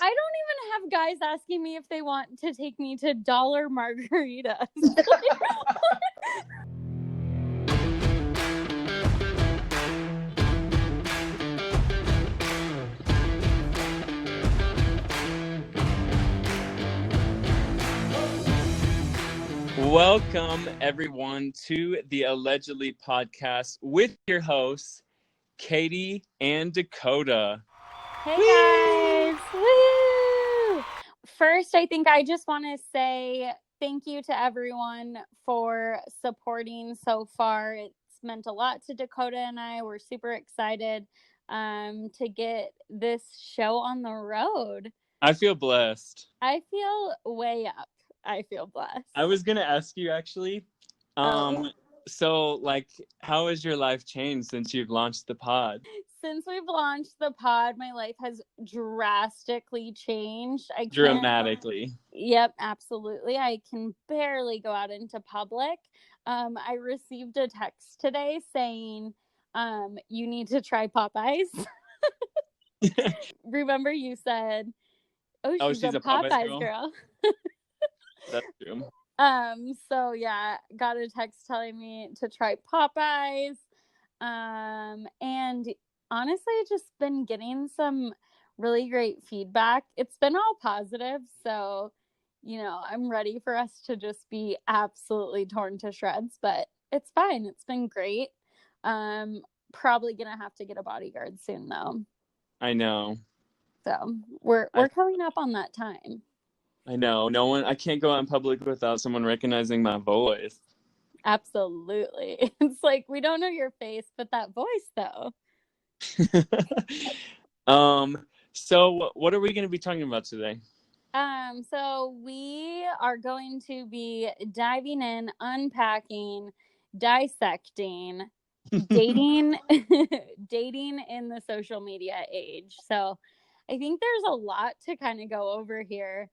I don't even have guys asking me if they want to take me to dollar margaritas. Welcome, everyone, to the Allegedly podcast with your hosts, Katie and Dakota. Hey guys! Woo! First, I think I just want to say thank you to everyone for supporting so far. It's meant a lot to Dakota and I. We're super excited to get this show on the road. I feel blessed. I feel way up. I feel blessed. I was going to ask you, actually, so, how has your life changed since you've launched the pod? Since we've launched the pod, my life has drastically changed. Dramatically. Yep, absolutely. I can barely go out into public. I received a text today saying, you need to try Popeyes. Remember you said, she's a Popeyes girl. That's true. So yeah, got a text telling me to try Popeyes. And honestly, just been getting some really great feedback. It's been all positive, so I'm ready for us to just be absolutely torn to shreds, but it's fine. It's been great. Probably gonna have to get a bodyguard soon though. I know. So we're coming up on that time. I know. I can't go out in public without someone recognizing my voice. Absolutely. It's like, we don't know your face, but that voice though. So what are we going to be talking about today? So we are going to be diving in, unpacking, dissecting, dating in the social media age. So I think there's a lot to kind of go over here.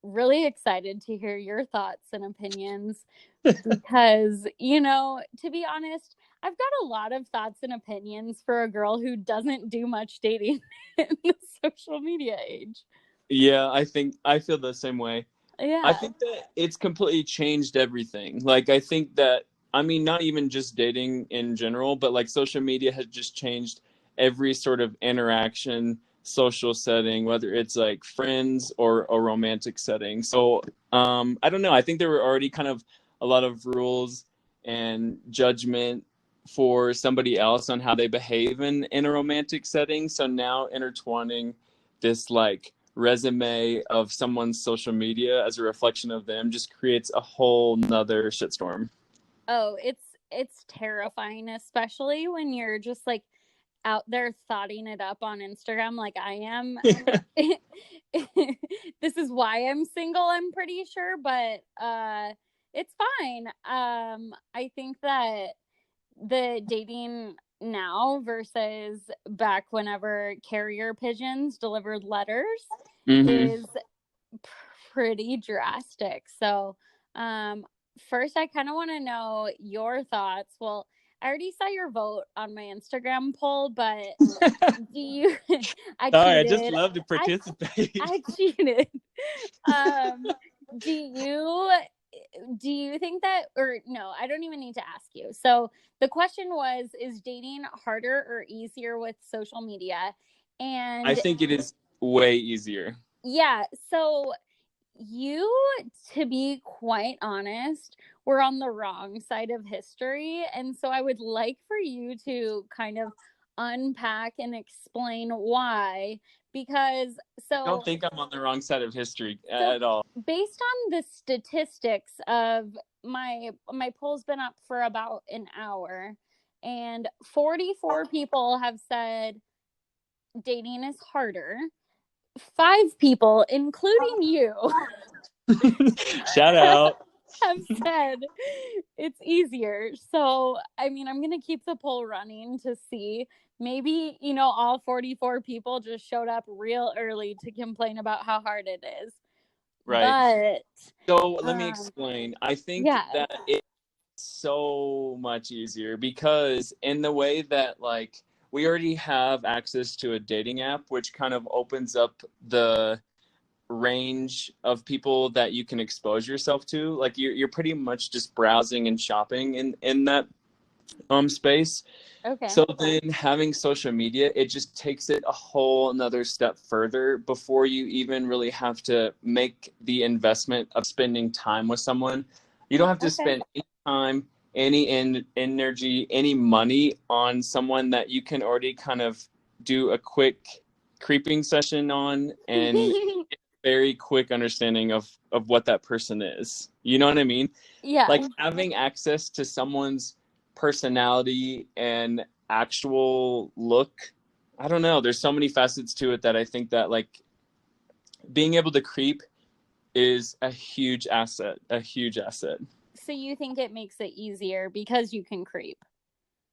Really excited to hear your thoughts and opinions because, to be honest, I've got a lot of thoughts and opinions for a girl who doesn't do much dating in the social media age. Yeah, I feel the same way. Yeah. I think that it's completely changed everything. Like, I think that, not even just dating in general, but like social media has just changed every sort of interaction, social setting, whether it's like friends or a romantic setting. So, I don't know. I think there were already kind of a lot of rules and judgment for somebody else on how they behave in a romantic setting. So now intertwining this like resume of someone's social media as a reflection of them just creates a whole nother shitstorm. Oh, it's terrifying, especially when you're just like out there thoughting it up on Instagram like I am. This is why I'm single, I'm pretty sure, but it's fine. I think that the dating now versus back whenever carrier pigeons delivered letters is pretty drastic. So first I kind of want to know your thoughts. Well, I already saw your vote on my Instagram poll, but do you I just love to participate. I cheated. Do you think that, or no, I don't even need to ask you. So the question was, is dating harder or easier with social media? And I think it is way easier. Yeah. So you, to be quite honest, were on the wrong side of history. And so I would like for you to kind of unpack and explain why, because I don't think I'm on the wrong side of history at all. Based on the statistics of my poll's been up for about an hour, and 44 people have said dating is harder. 5 people, including you, shout out, have said it's easier. So, I'm going to keep the poll running to see. Maybe, all 44 people just showed up real early to complain about how hard it is. Right. So let me explain. I think that it's so much easier because in the way that like we already have access to a dating app, which kind of opens up the range of people that you can expose yourself to. Like you're pretty much just browsing and shopping in that space. Okay. So then having social media, it just takes it a whole another step further before you even really have to make the investment of spending time with someone. You don't have to Okay. spend any time, any energy, any money on someone that you can already kind of do a quick creeping session on and very quick understanding of what that person is. You know what I mean? Yeah. Like having access to someone's personality and actual look. I don't know. There's so many facets to it that I think that like being able to creep is a huge asset, a huge asset. So you think it makes it easier because you can creep?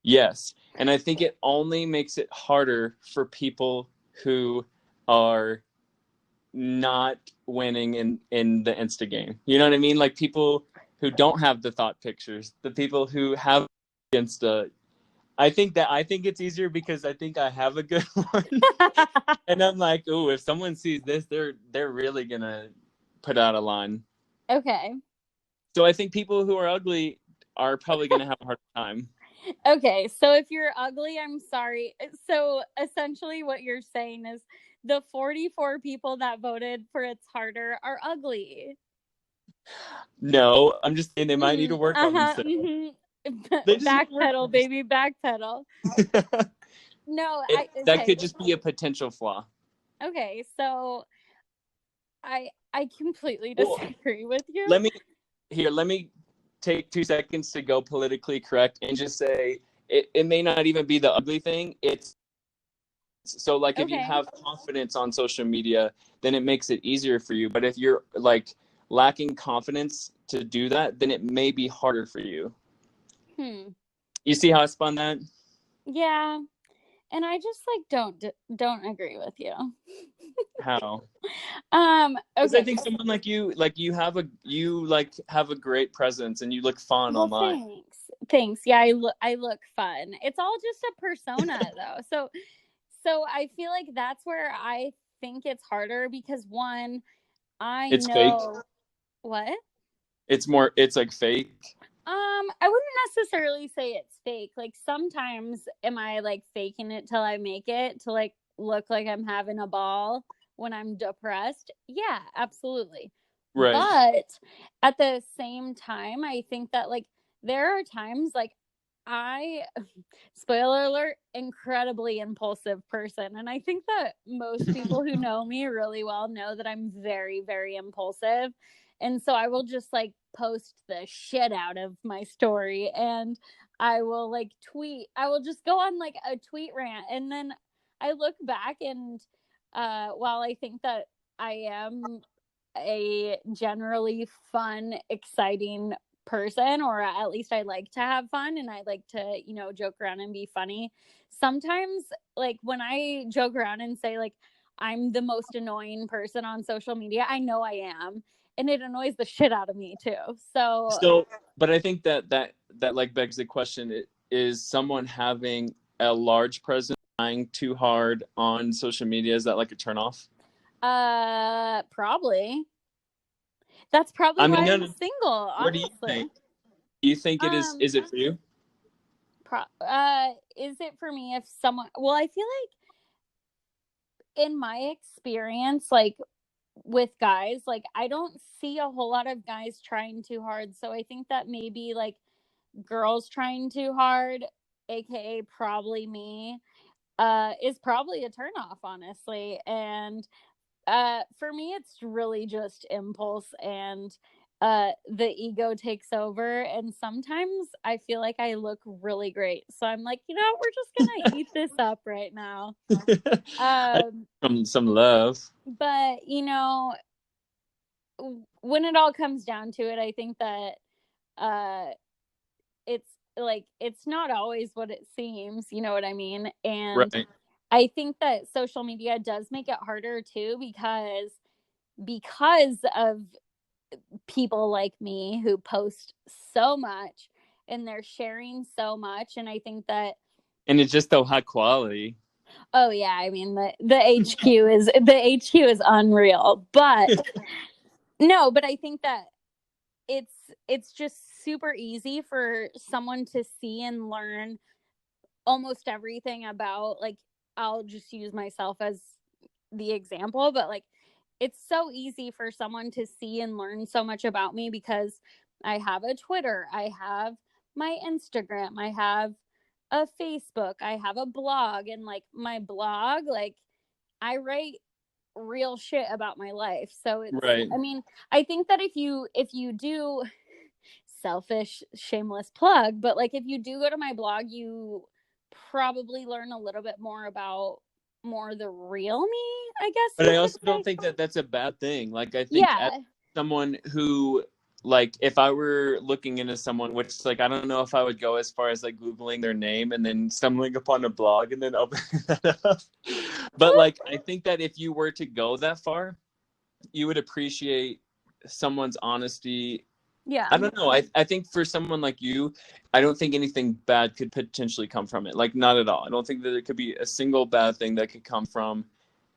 Yes. And I think it only makes it harder for people who are not winning in the Insta game. You know what I mean? Like people who don't have the thought pictures, the people who have Insta. I think it's easier because I think I have a good one. And I'm like, oh, if someone sees this, they're really gonna put out a line. Okay. So I think people who are ugly are probably gonna have a hard time. Okay, so if you're ugly, I'm sorry. So essentially, what you're saying is the 44 people that voted for It's Harder are ugly. No, I'm just saying they might need to work on Uh-huh. themselves. They just need to work Backpedal, on baby, backpedal. themselves. No, That okay. could just be a potential flaw. Okay, so I completely Well, disagree with you. let me take 2 seconds to go politically correct and just say it may not even be the ugly thing. It's so like if you Okay. have confidence on social media, then it makes it easier for you. But if you're like lacking confidence to do that, then it may be harder for you. You see how I spun that? Yeah. And I just like don't agree with you. How? Because I Okay. think someone like you have a great presence and you look fun Well, online. thanks. Yeah, I look fun. It's all just a persona though. So I feel like that's where I think it's harder because one, I It's fake. know what? It's like fake. I wouldn't necessarily say it's fake. Like sometimes am I like faking it till I make it to like look like I'm having a ball when I'm depressed? Yeah, absolutely. Right. But at the same time, I think that like there are times like I spoiler alert, incredibly impulsive person. And I think that most people who know me really well know that I'm very, very impulsive. And so I will just like post the shit out of my story and I will like tweet. I will just go on like a tweet rant. And then I look back and while I think that I am a generally fun, exciting person, or at least I like to have fun and I like to, joke around and be funny. Sometimes, like when I joke around and say, like, I'm the most annoying person on social media, I know I am. And it annoys the shit out of me too. So, So, but I think that like begs the question: is someone having a large presence trying too hard on social media? Is that like a turnoff? probably. That's probably I mean, why no, I'm no. single, What do you honestly. think? Do you think it is? Um, Is it for you? is it for me if someone, well, I feel like in my experience, like with guys, like I don't see a whole lot of guys trying too hard. So I think that maybe like girls trying too hard, aka probably me, is probably a turnoff, honestly. And for me it's really just impulse and the ego takes over, and sometimes I feel like I look really great, so I'm like, we're just gonna eat this up right now. um Some love. but when it all comes down to it, I think that uh it's like it's not always what it seems, you know what I mean? And Right. I think that social media does make it harder too, because of people like me who post so much and they're sharing so much. And I think that And it's just so high quality. Oh yeah, I mean the HQ is unreal. But no, but I think that it's just super easy for someone to see and learn almost everything about, like, I'll just use myself as the example, but like it's so easy for someone to see and learn so much about me because I have a Twitter, I have my Instagram, I have a Facebook, I have a blog, and like my blog, like I write real shit about my life. So it's, Right. I mean, I think that if you do, selfish shameless plug, but like if you do go to my blog, you probably learn a little bit more about more the real me, I guess But you I could also say. don't think that that's a bad thing. Like, I think as Yeah. someone who, like, if I were looking into someone, which, like, I don't know if I would go as far as, like, Googling their name and then stumbling upon a blog and then opening that up. But, like, I think that if you were to go that far, you would appreciate someone's honesty. Yeah. I don't know. I think for someone like you, I don't think anything bad could potentially come from it. Like, not at all. I don't think that there could be a single bad thing that could come from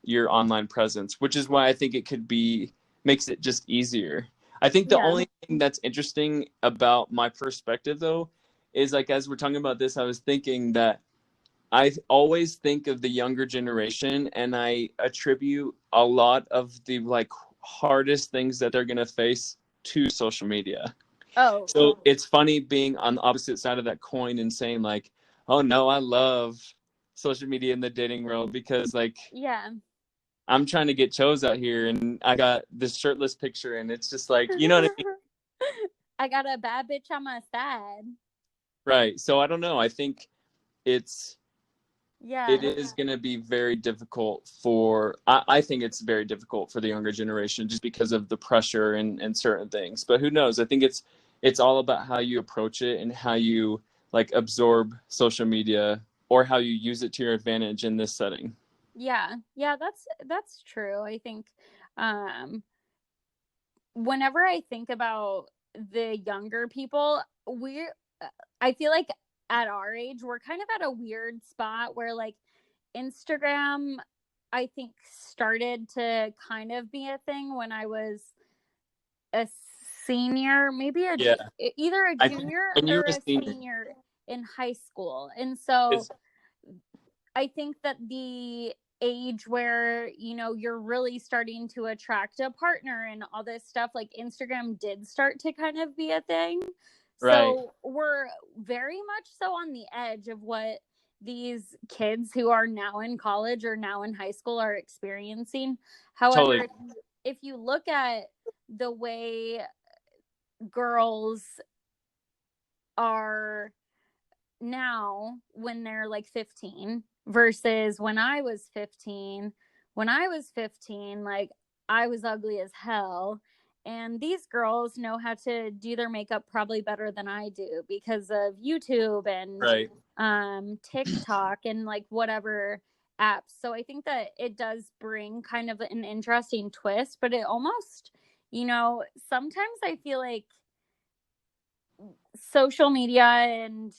your online presence, which is why I think it could be, makes it just easier. I think the Yeah. only thing that's interesting about my perspective, though, is like, as we're talking about this, I was thinking that I always think of the younger generation and I attribute a lot of the like hardest things that they're going to face to social media. Oh, So it's funny being on the opposite side of that coin and saying like, "Oh no, I love social media in the dating world because like yeah. I'm trying to get chose out here and I got this shirtless picture and it's just like, you know what I mean?" I got a bad bitch on my side. Right. So I don't know. I think it's Yeah. it is going to be very difficult for I think it's very difficult for the younger generation just because of the pressure and certain things, but who knows. I think it's all about how you approach it and how you like absorb social media or how you use it to your advantage in this setting. Yeah. Yeah, that's true. I think um whenever I think about the younger people, we're I feel like at our age we're kind of at a weird spot where like Instagram, I think, started to kind of be a thing when I was a senior, maybe Yeah, either a I think junior when you or were a a senior senior in high school. And so is I think that the age where, you're really starting to attract a partner and all this stuff, like Instagram did start to kind of be a thing. right. So we're very much so on the edge of what these kids who are now in college or now in high school are experiencing. However, Totally. if you look at the way girls are now when they're like 15 versus when I was 15. When I was 15, like I was ugly as hell. And these girls know how to do their makeup probably better than I do because of YouTube and Right. TikTok and like whatever apps. So I think that it does bring kind of an interesting twist, but it almost, sometimes I feel like social media and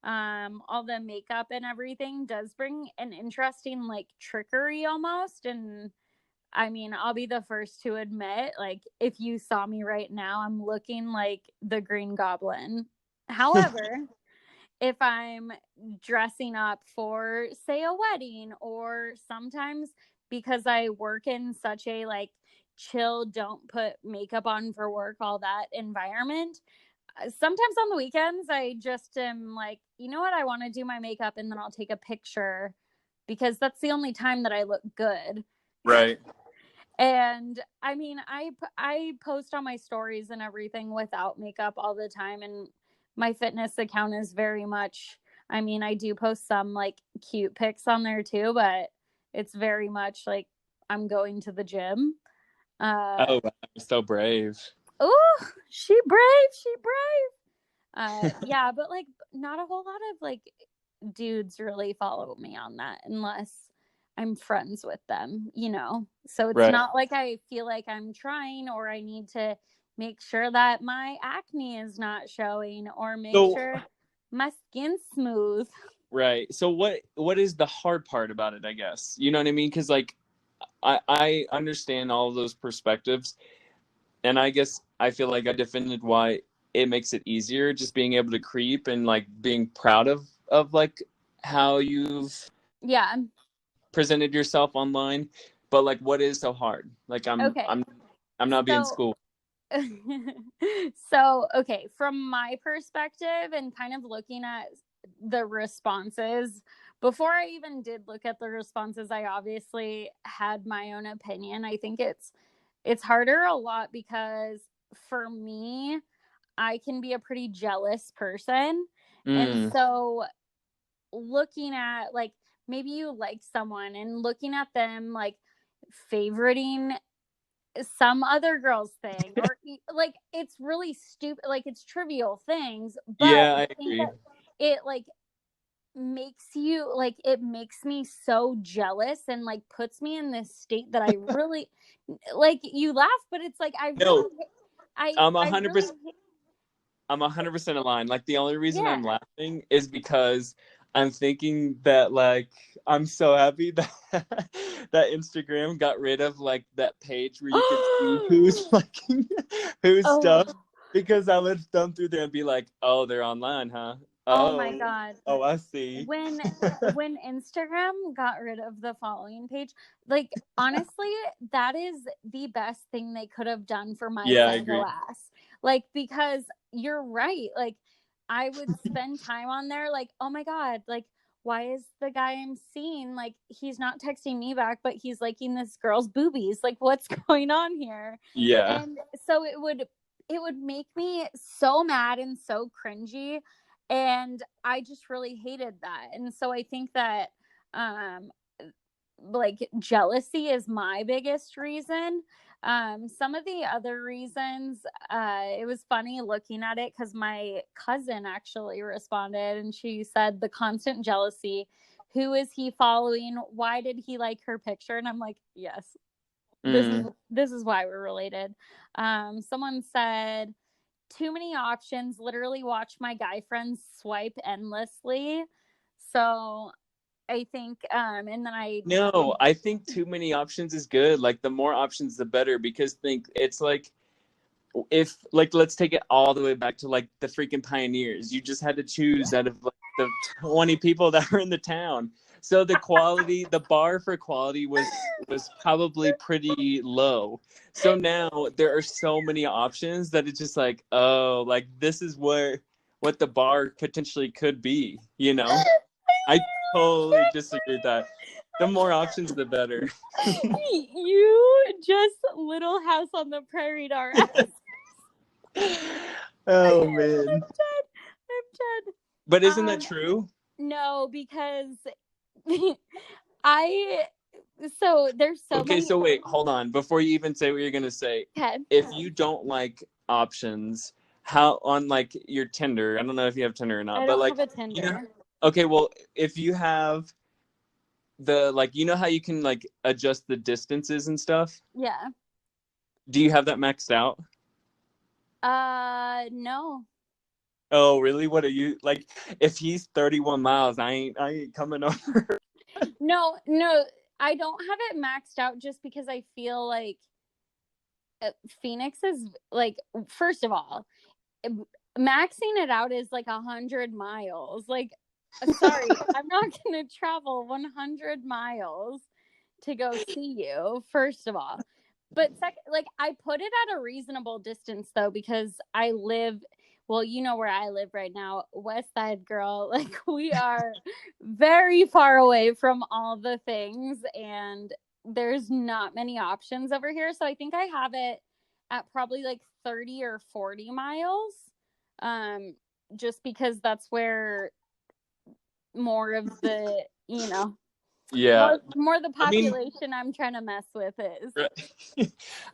all the makeup and everything does bring an interesting like trickery almost. And I mean, I'll be the first to admit, like, if you saw me right now, I'm looking like the Green Goblin. However, if I'm dressing up for, say, a wedding, or sometimes because I work in such a like chill, don't put makeup on for work, all that environment, sometimes on the weekends I just am like, you know what, I want to do my makeup and then I'll take a picture because that's the only time that I look good. Right. And I mean, I post on my stories and everything without makeup all the time, and my fitness account is very much, I mean, I do post some like cute pics on there too, but it's very much like I'm going to the gym. Oh, wow. You're so brave. Oh, she brave. Yeah, but like not a whole lot of like dudes really follow me on that unless I'm friends with them. So it's Right. not like I feel like I'm trying or I need to make sure that my acne is not showing or make So sure my skin's smooth. Right. So what is the hard part about it, I guess? You know what I mean? Because like I understand all of those perspectives, and I guess I feel like I defended why it makes it easier, just being able to creep and like being proud of like how you've Yeah. presented yourself online. But like, what is so hard? Like, Okay. I'm not being So schooled. so okay, from my perspective and kind of looking at the responses, before I even did look at the responses, I obviously had my own opinion. I think it's harder a lot because for me, I can be a pretty jealous person. And Mm. so looking at like maybe you like someone and looking at them like favoriting some other girl's thing, or like it's really stupid, like it's trivial things, but Yeah, I I think agree. that it like makes you like, it makes me so jealous and like puts me in this state that I really like. You laugh, but it's like I No, really I I'm a I hundred really percent. I'm 100% aligned. Like the only reason yeah. I'm laughing is because I'm thinking that like I'm so happy that that Instagram got rid of like that page where you could see who's liking whose Oh, stuff, because I would thumb through there and be like, oh, they're online, huh? oh my Oh, god. oh, I see. when when Instagram got rid of the following page, like honestly, that is the best thing they could have done for my Yeah, I psycho agree. ass. Like, because you're right. Like, I would spend time on there, like, oh my God, like, why is the guy I'm seeing, like, he's not texting me back, but he's liking this girl's boobies? Like, what's going on here? Yeah. And so it would make me so mad and so cringy, and I just really hated that. And so I think that um like jealousy is my biggest reason. Some of the other reasons, it was funny looking at it because my cousin actually responded and she said the constant jealousy. Who is he following? Why did he like her picture? And I'm like, yes, this is Mm. this is why we're related. Someone said too many options, literally watch my guy friends swipe endlessly. So I think and then I No, I think too many options is good. Like the more options the better, because think it's like if like let's take it all the way back to like the freaking pioneers. You just had to choose out of like the 20 people that were in the town. So the quality, the bar for quality was probably pretty low. So now there are so many options that it's just like, oh, like this is what the bar potentially could be, you know? I totally disagree with that. The more options the better. you just Little House on the Prairie our ass. Oh I'm man. dead. I'm But dead. isn't that true? No, because I so there's so Okay, many. so wait, hold on. Before you even say what you're gonna say, Okay. if you don't like options, how on like your Tinder, I don't know if you have Tinder or not, I but don't like have a you know, Tinder. okay, well, if you have the like you know how you can like adjust the distances and stuff? Yeah. Do you have that maxed out? No. Oh, really? What are you like if he's 31 miles, I ain't coming over. No, no, I don't have it maxed out just because I feel like Phoenix is like, first of all, maxing it out is like 100 miles. Like, sorry, I'm not going to travel 100 miles to go see you, first of all. But second, like, I put it at a reasonable distance though, because I live, well, you know where I live right now, West Side girl. Like, we are very far away from all the things, and there's not many options over here. So I think I have it at probably like 30 or 40 miles. Um, just because that's where more of the, Yeah. more the I mean, population I'm trying to mess with is.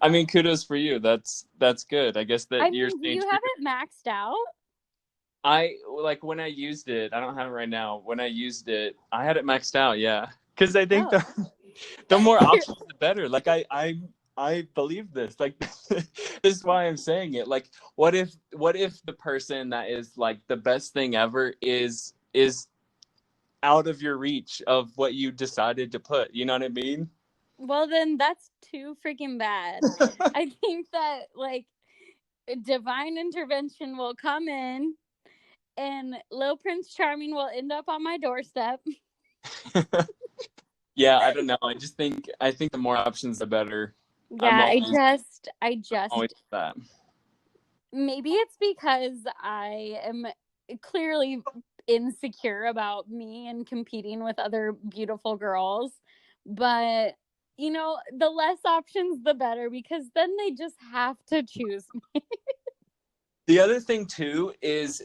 I mean, kudos for you. That's good. I guess I that you're mean, do staying you true. have it maxed out? I like when I used it. I don't have it right now. When I used it, I had it maxed out. Yeah, because I think Oh. the more options, the better. Like I believe this. Like this is why I'm saying it. Like what if the person that is like the best thing ever is out of your reach of what you decided to put. You know what I mean? Well, then that's too freaking bad. I think that like divine intervention will come in and Little Prince Charming will end up on my doorstep. Yeah, I don't know. I think the more options, the better. Yeah, I Always just that. maybe it's because I am clearly insecure about me and competing with other beautiful girls, but you know, the less options the better, because then they just have to choose me. The other thing too is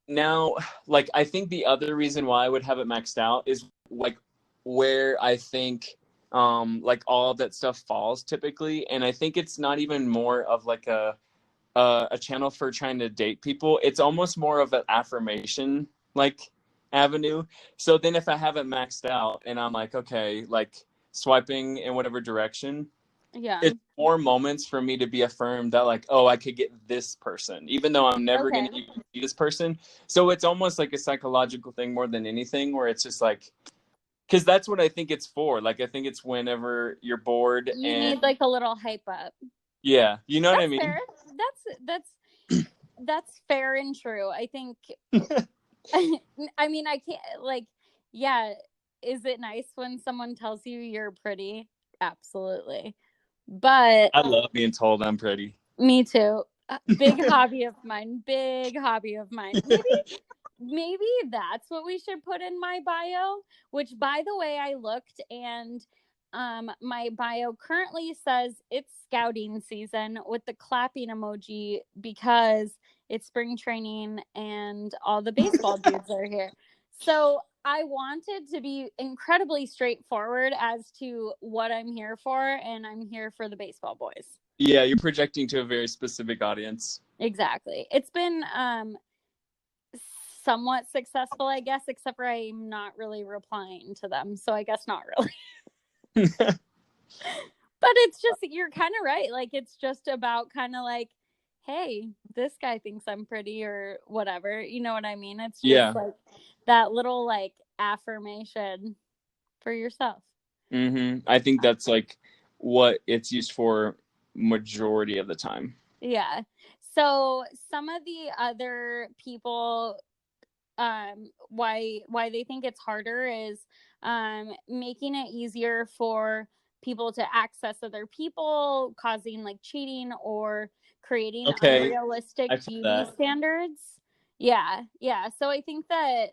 now, like, I think the other reason why I would have it maxed out is like where I think like all of that stuff falls typically, and I think it's not even more of like a channel for trying to date people. It's almost more of an affirmation like avenue. So then if I have it maxed out and I'm like, okay, like swiping in whatever direction, Yeah. it's more moments for me to be affirmed that like, oh, I could get this person, even though I'm never Okay. going to even see this person. So it's almost like a psychological thing more than anything, where it's just like, because that's what I think it's for. Like, I think it's whenever you're bored You and need like a little hype up. yeah, you know what I That's mean? fair. That's fair and true. I think I mean, I can't like, yeah, is it nice when someone tells you you're pretty? Absolutely. But I love being told I'm pretty. me too. Big hobby of mine. Big hobby of mine. Maybe that's what we should put in my bio, which by the way, I looked and my bio currently says it's scouting season with the clapping emoji because it's spring training and all the baseball dudes are here. So I wanted to be incredibly straightforward as to what I'm here for, and I'm here for the baseball boys. Yeah, you're projecting to a very specific audience. Exactly. It's been somewhat successful, I guess, except for I'm not really replying to them. So I guess not really. But it's just, you're kind of right. Like, it's just about kind of like, hey, this guy thinks I'm pretty or whatever. You know what I mean? It's just like that little like affirmation for yourself. I think that's like what it's used for majority of the time. Yeah. So some of the other people why they think it's harder is making it easier for people to access other people, causing like cheating or creating unrealistic beauty standards. Yeah. So I think that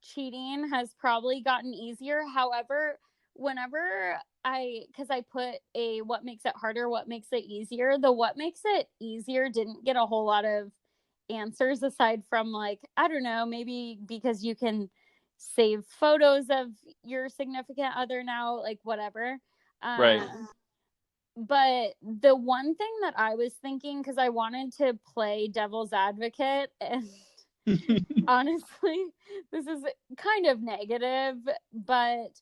cheating has probably gotten easier. However, whenever because I put a what makes it harder, what makes it easier, the what makes it easier didn't get a whole lot of answers aside from like, I don't know, maybe because you can save photos of your significant other now, like whatever. Right. But the one thing that I was thinking, because I wanted to play devil's advocate, and honestly, this is kind of negative, but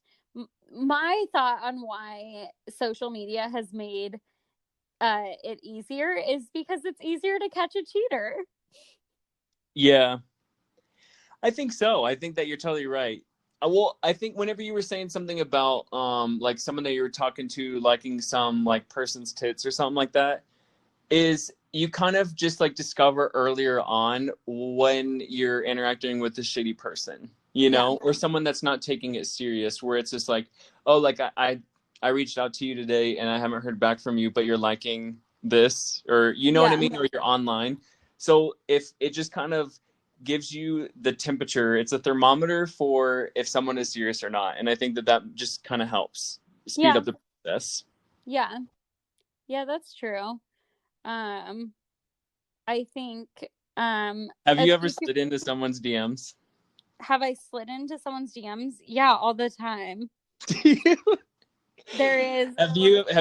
my thought on why social media has made it easier is because it's easier to catch a cheater. Yeah, I think so. I think that you're totally right. Well, I think whenever you were saying something about like someone that you were talking to liking some like person's tits or something like that, is you kind of just like discover earlier on when you're interacting with a shitty person, you know, or someone that's not taking it serious, where it's just like, oh, like I reached out to you today and I haven't heard back from you, but you're liking this, or you know what I mean, or you're online. So if it just kind of gives you the temperature, it's a thermometer for if someone is serious or not. And I think that just kind of helps speed up the process. Yeah, that's true. I think have you ever slid into someone's DMs? Have I slid into someone's DMs? Yeah, all the time. There is. Have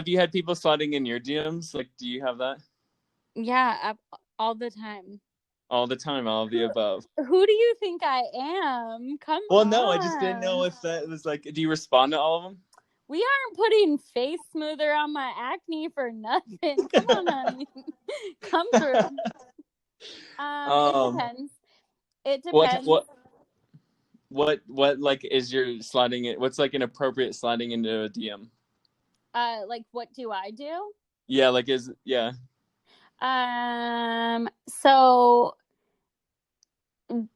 you had people sliding in your DMs? Like, do you have that? Yeah, all the time. All the time, all of the above. Who do you think I am? Come on. Well, no, I just didn't know if that was like, do you respond to all of them? We aren't putting face smoother on my acne for nothing. Come on, honey. Come through. It depends. It depends. What like is your sliding it? What's like an appropriate sliding into a DM? Like what do I do? Yeah, like is yeah. So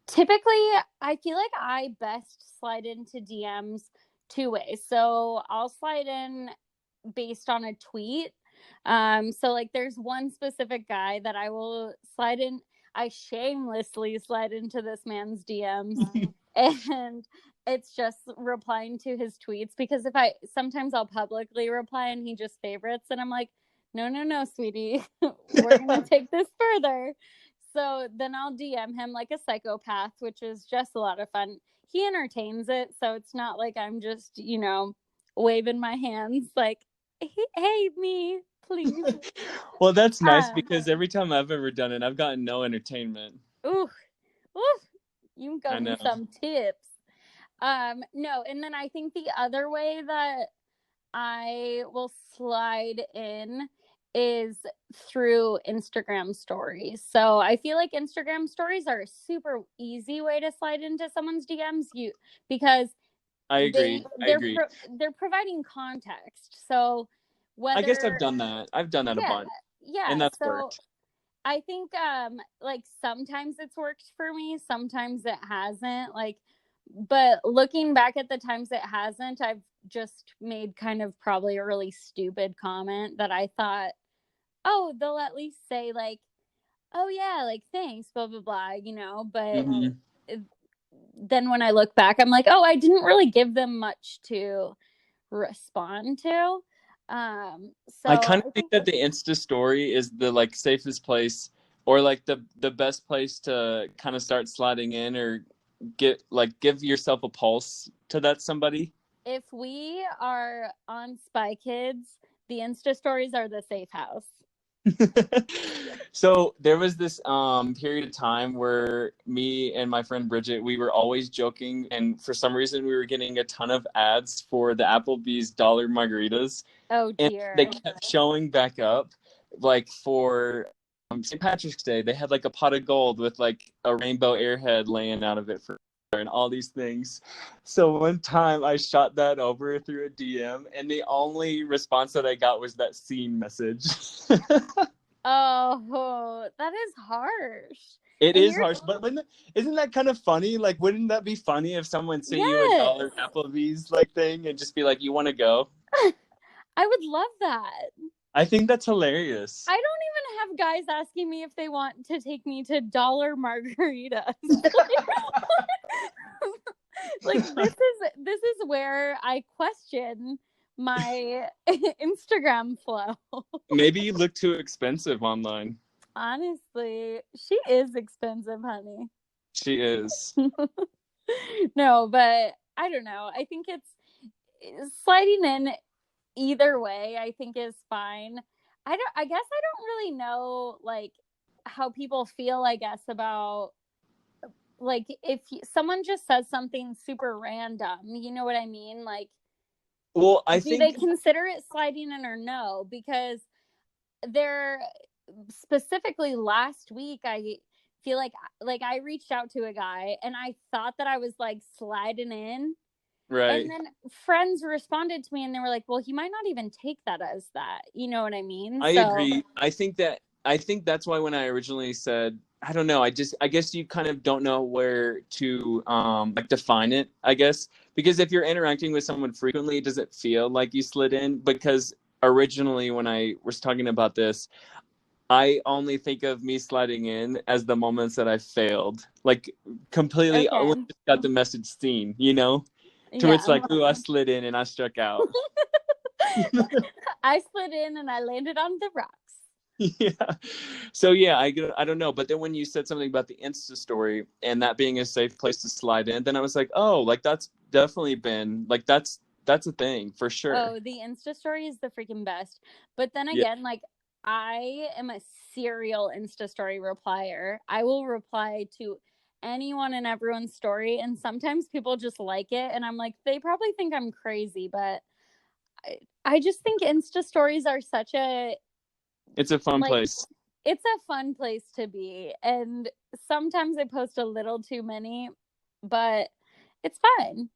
typically I feel like I best slide into DMs two ways. So I'll slide in based on a tweet. So like there's one specific guy that I will slide in. I shamelessly slide into this man's DMs and it's just replying to his tweets, because if I sometimes I'll publicly reply and he just favorites and I'm like, no, no, no, sweetie, we're gonna take this further. So then I'll DM him like a psychopath, which is just a lot of fun. He entertains it, so it's not like I'm just, waving my hands like, hey me, please. Well, that's nice Um, because every time I've ever done it, I've gotten no entertainment. ooh, ooh, you can I give me know. some tips. No, and then I think the other way that I will slide in is through Instagram stories. So I feel like Instagram stories are a super easy way to slide into someone's DMs, because I agree. I agree. they're providing context. So I guess I've whether done that. I've done that a yeah, bunch, and yeah. that's So worked. I think like sometimes it's worked for me, sometimes it hasn't. Like, but looking back at the times it hasn't, I've just made kind of probably a really stupid comment that I thought, oh, they'll at least say like, oh yeah, like thanks, blah blah blah, but Hmm. then when I look back, I'm like, oh, I didn't really give them much to respond to. I So kind of I think think that the Insta story is the like safest place, or like the best place to kind of start sliding in, or get like give yourself a pulse to that somebody. if we are on Spy Kids, the Insta stories are the safe house. So there was this period of time where me and my friend Bridget, we were always joking, and for some reason we were getting a ton of ads for the Applebee's dollar margaritas, Oh and they dear. kept showing back up, like for St. Patrick's Day. They had like a pot of gold with like a rainbow airhead laying out of it for and all these things. So one time I shot that over through a DM, and the only response that I got was that scene message. Oh, that is harsh. It And is you're harsh, but isn't that kind of funny? Like, wouldn't that be funny if someone sent you a yes. dollar Applebee's like thing and just be like, "You want to go?" I would love that. I think that's hilarious. I don't even have guys asking me if they want to take me to dollar margaritas. Like this is where I question my Instagram flow. Maybe you look too expensive online. Honestly, she is expensive, honey. She is. No, but I don't know. I think it's sliding in either way, I think is fine. I guess I don't really know like how people feel, I guess, about like if someone just says something super random, you know what I mean? Like, Well, I do they think consider it sliding in or no? Because they're specifically last week, I feel like I reached out to a guy and I thought that I was like sliding in. And right. then friends responded to me and they were like, well, he might not even take that as that. You know what I mean? I So, agree. I think that's why when I originally said, I don't know, I guess you kind of don't know where to like define it, I guess. Because if you're interacting with someone frequently, does it feel like you slid in? Because originally when I was talking about this, I only think of me sliding in as the moments that I failed. Like completely okay. only just got the message seen, you know? To where it's Yeah. like, ooh, I slid in and I struck out. I slid in and I landed on the rocks. Yeah. So yeah, I don't know. But then when you said something about the Insta story and that being a safe place to slide in, then I was like, oh, like that's definitely been like that's a thing for sure. Oh, the Insta story is the freaking best. But then Yeah. again, like I am a serial Insta story replier. I will reply to anyone and everyone's story, and sometimes people just like it and I'm like, they probably think I'm crazy, but I just think Insta stories are such a It's a fun like place. it's a fun place to be, and sometimes I post a little too many, but it's fun.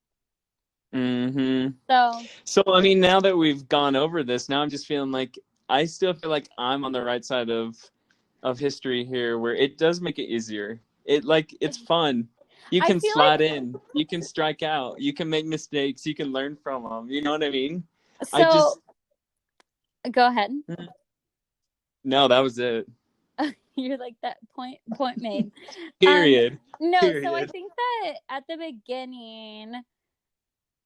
Mm-hmm. So So, I mean, now that we've gone over this, now I'm just feeling like I still feel like I'm on the right side of history here, where it does make it easier. It's fun. You I can feel slide in, you can strike out, you can make mistakes, you can learn from them. You know what I mean? like, I just so go ahead. no, that was it. You're like that point made. Um Period. no, so I Period. think that at the beginning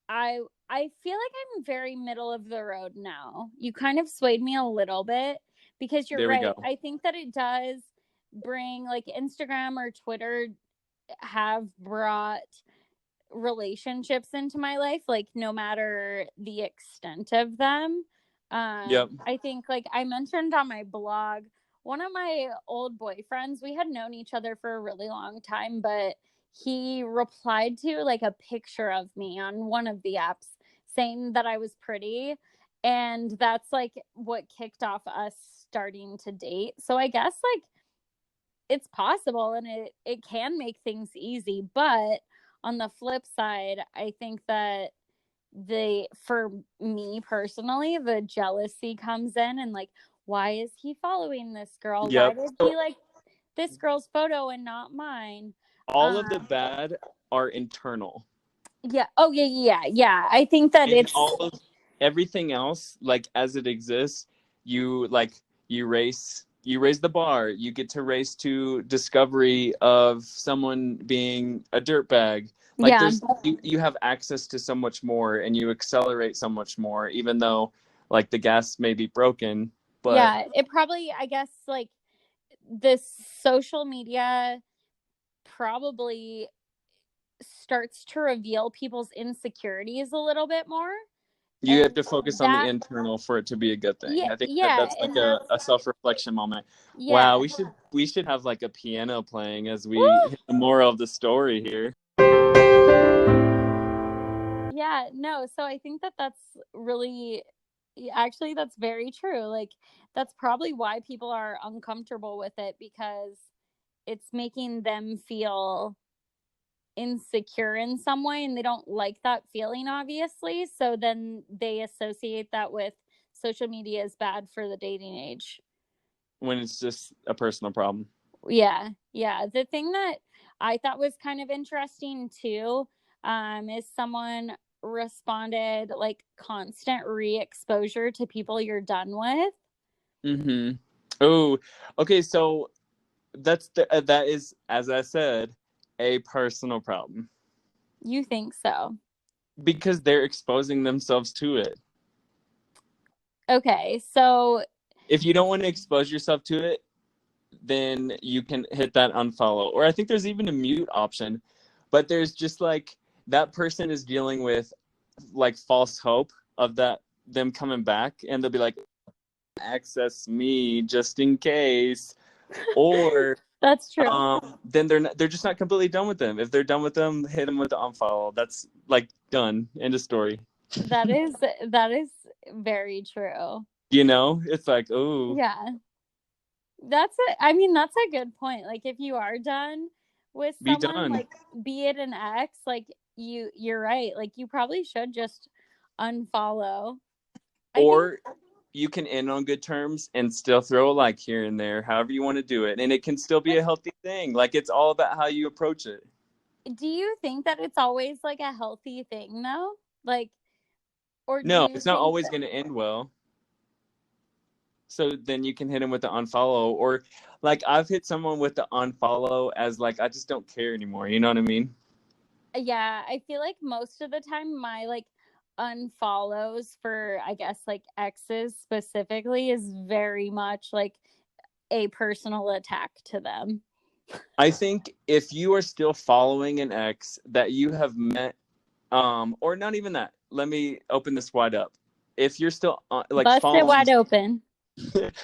I I feel like I'm very middle of the road now. You kind of swayed me a little bit because you're There we right. go. I think that it does bring like Instagram or Twitter have brought relationships into my life, like no matter the extent of them. Yep. I think like I mentioned on my blog, one of my old boyfriends, we had known each other for a really long time, but he replied to like a picture of me on one of the apps saying that I was pretty. And that's like what kicked off us starting to date. So I guess like it's possible and it can make things easy, but on the flip side, I think that for me personally, the jealousy comes in and like, why is he following this girl? Why Yep. did So he like this girl's photo and not mine? all of the um bad are internal. yeah, oh yeah, I think that And it's all of everything else, like as it exists, you like you raise the bar. You get to race to discovery of someone being a dirtbag. Like yeah, you have access to so much more, and you accelerate so much more, even though like the gas may be broken. But yeah, it probably, I guess, like this social media probably starts to reveal people's insecurities a little bit more. you have And to focus on the that, internal for it to be a good thing. yeah, I think that yeah, that's like and that's, a self-reflection moment. Wow, yeah. we should have like a piano playing as we Woo! hit the moral of the story here. Yeah, no, so I think that that's really, actually, that's very true. Like, that's probably why people are uncomfortable with it because it's making them feel insecure in some way and they don't like that feeling, obviously. So then they associate that with social media is bad for the dating age. When it's just a personal problem. Yeah, yeah. The thing that I thought was kind of interesting too, is someone responded like constant re-exposure to people you're done with. Mm-hmm. Oh, okay. So that is, as I said, a personal problem You think so? because they're exposing themselves to it. Okay, so If you don't want to expose yourself to it, then you can hit that unfollow. Or I think there's even a mute option, but there's just like that person is dealing with like false hope of that them coming back, and they'll be like, access me just in case. Or that's true. then they're just not completely done with them. If they're done with them, hit them with the unfollow. That's like done. End of story. That is that is very true. You know, it's like, oh, Yeah. I mean, that's a good point. Like if you are done with be someone, done. like be it an ex, like you're right. Like you probably should just unfollow. I think, Or you can end on good terms and still throw a like here and there, however you want to do it. And it can still be but a healthy thing. Like it's all about how you approach it. do you think that it's always like a healthy thing though? Like, or do No, you it's not think always going to end well. So then you can hit them with the unfollow. Or like I've hit someone with the unfollow as like, I just don't care anymore. You know what I mean? yeah, I feel like most of the time my like unfollows for I guess like exes specifically is very much like a personal attack to them. I think if you are still following an ex that you have met, or not even that, let me open this wide up. If you're still like Bust it following, wide open.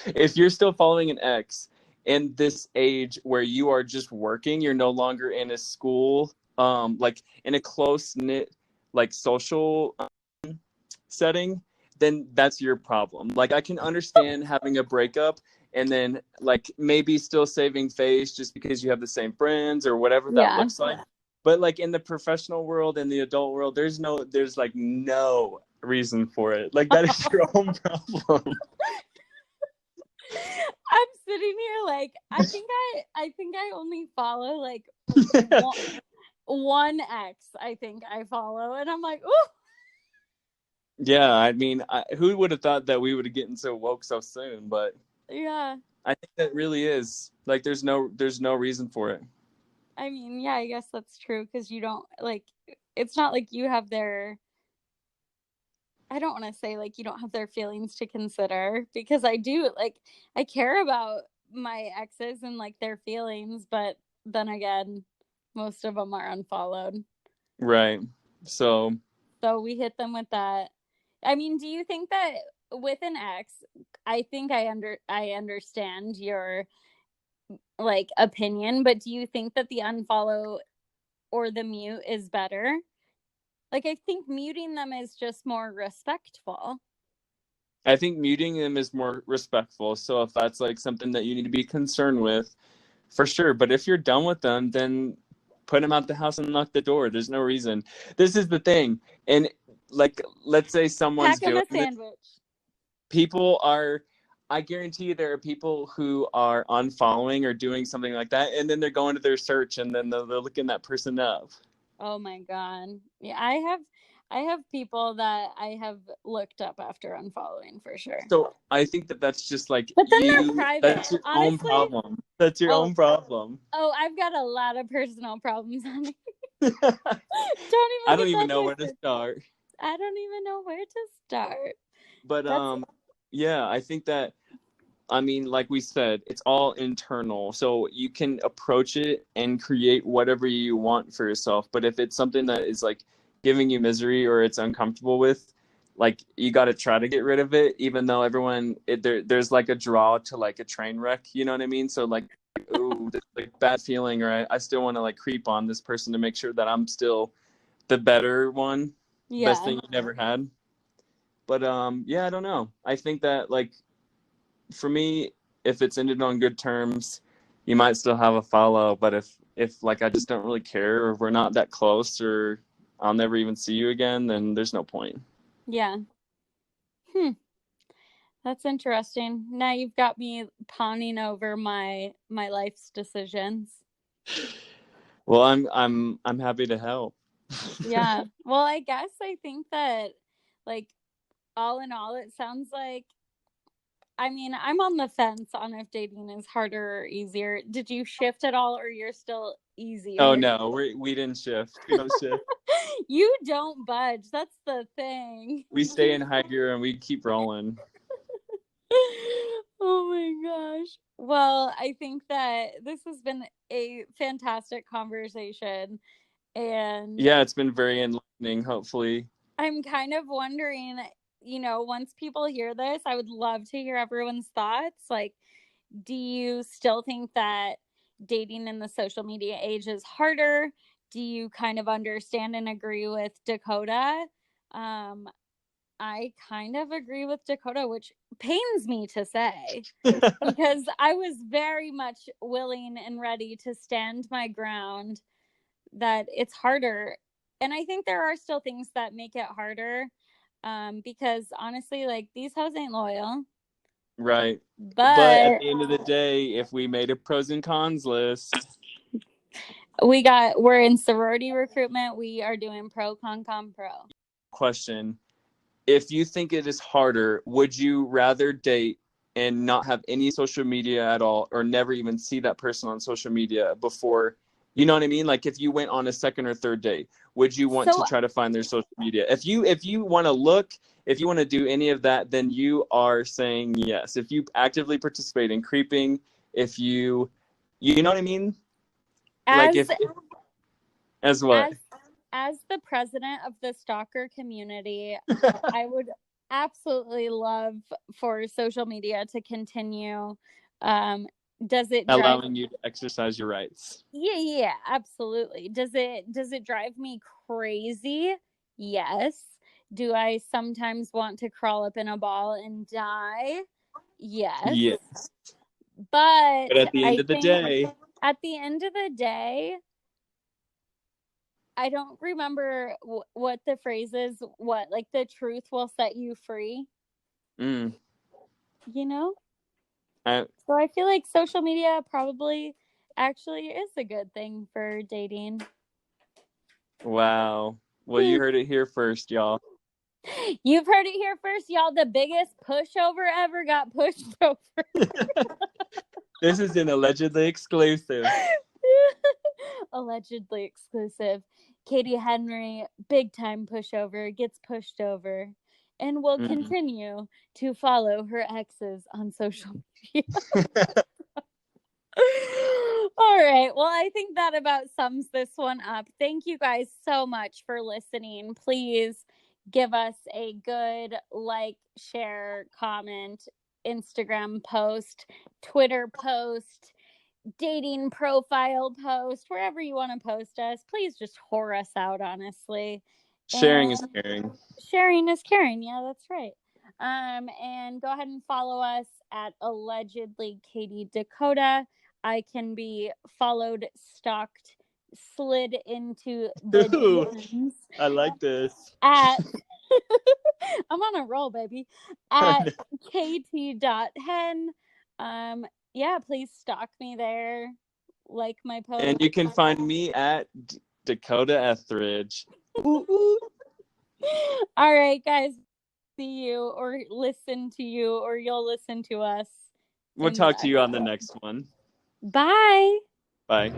if you're still following an ex in this age where you are just working, you're no longer in a school, like in a close knit, like social setting, then that's your problem. Like I can understand having a breakup and then like maybe still saving face just because you have the same friends or whatever that Yeah. looks like. But like in the professional world and the adult world, there's like no reason for it. Like that is your own problem. I'm sitting here like I think I only follow like one ex. I think I follow, and I'm like, ooh. Yeah, I mean, who would have thought that we would have gotten so woke so soon? But Yeah, I think that really is like there's no reason for it. I mean, yeah, I guess that's true because you don't like. It's not like you have their. I don't want to say like you don't have their feelings to consider because I do. Like I care about my exes and like their feelings, but then again, most of them are unfollowed. Right. So We hit them with that. I mean, do you think that with an ex, I think I understand your like opinion, but do you think that the unfollow or the mute is better? Like I think muting them is just more respectful. I think muting them is more respectful. So if that's like something that you need to be concerned with, for sure. But if you're done with them, then put them out the house and lock the door. There's no reason. This is the thing. And like, let's say someone's Pack them doing a sandwich. this. People are, I guarantee you there are people who are unfollowing or doing something like that. And then they're going to their search and then they're looking that person up. Oh my god. Yeah, I have people that I have looked up after unfollowing for sure. So I think that that's just like But then they're private. That's your Honestly, own problem. That's your own problem. Oh, I've got a lot of personal problems on me. I don't even know where to start. I don't even know where to start. But yeah, I think that, I mean, like we said, it's all internal. So you can approach it and create whatever you want for yourself. But if it's something that is like giving you misery or it's uncomfortable with, like you got to try to get rid of it, even though there's like a draw to like a train wreck. You know what I mean? So like, ooh, like bad feeling, or I still want to like creep on this person to make sure that I'm still the better one. Yeah. Best thing you never had. But yeah, I don't know. I think that like for me, if it's ended on good terms, you might still have a follow. But if like I just don't really care, or we're not that close, or I'll never even see you again, then there's no point. Yeah. That's interesting. Now you've got me pawning over my life's decisions. Well, I'm happy to help. Yeah. Well, I guess I think that like all in all, it sounds like, I mean, I'm on the fence on if dating is harder or easier. Did you shift at all, or you're still easier? Oh no, we didn't shift. We don't shift. You don't budge. That's the thing. We stay in high gear and we keep rolling. Oh my gosh. Well, I think that this has been a fantastic conversation. And yeah, it's been very enlightening, hopefully. I'm kind of wondering, once people hear this, I would love to hear everyone's thoughts. Like, do you still think that dating in the social media age is harder? Do you kind of understand and agree with Dakota? I kind of agree with Dakota, which pains me to say because I was very much willing and ready to stand my ground that it's harder. And I think there are still things that make it harder because honestly, like these hoes ain't loyal. Right. But at the end of the day, if we made a pros and cons list, we're in sorority recruitment. We are doing pro, con, pro. Question. If you think it is harder, would you rather date and not have any social media at all, or never even see that person on social media before? You know what I mean? Like if you went on a second or third date, would you want to try to find their social media? If you want to look, if you want to do any of that, then you are saying yes. If you actively participate in creeping, if you know what I mean? As what? As the president of the stalker community, I would absolutely love for social media to continue. Does it allowing you to exercise your rights? Yeah, absolutely. Does it drive me crazy? Yes. Do I sometimes want to crawl up in a ball and die? Yes. But at the end of the day, I don't remember what the phrase is. What, like, the truth will set you free, Mm. you know? I, So I feel like social media probably actually is a good thing for dating. wow. Well, you heard it here first, y'all. You've heard it here first, y'all. The biggest pushover ever got pushed over. This is an allegedly exclusive. Allegedly exclusive. Katie Henry, big time pushover, gets pushed over and will continue to follow her exes on social media. All right. Well, I think that about sums this one up. Thank you guys so much for listening. Please give us a good like, share, comment, Instagram post, Twitter post, dating profile post, wherever you want to post us. Please just whore us out, honestly. Sharing is And caring. sharing is caring. Yeah, that's right. And go ahead and follow us at allegedly Katie Dakota. I can be followed, stalked, slid into the DMs I like this. at I'm on a roll, baby. At kt.hen. Yeah, please stalk me there. Like my post. And you can find me at Dakota Etheridge. Ooh, ooh. All right, guys. See you or listen to you, or you'll listen to us. We'll talk to you on the next one. Bye. Bye.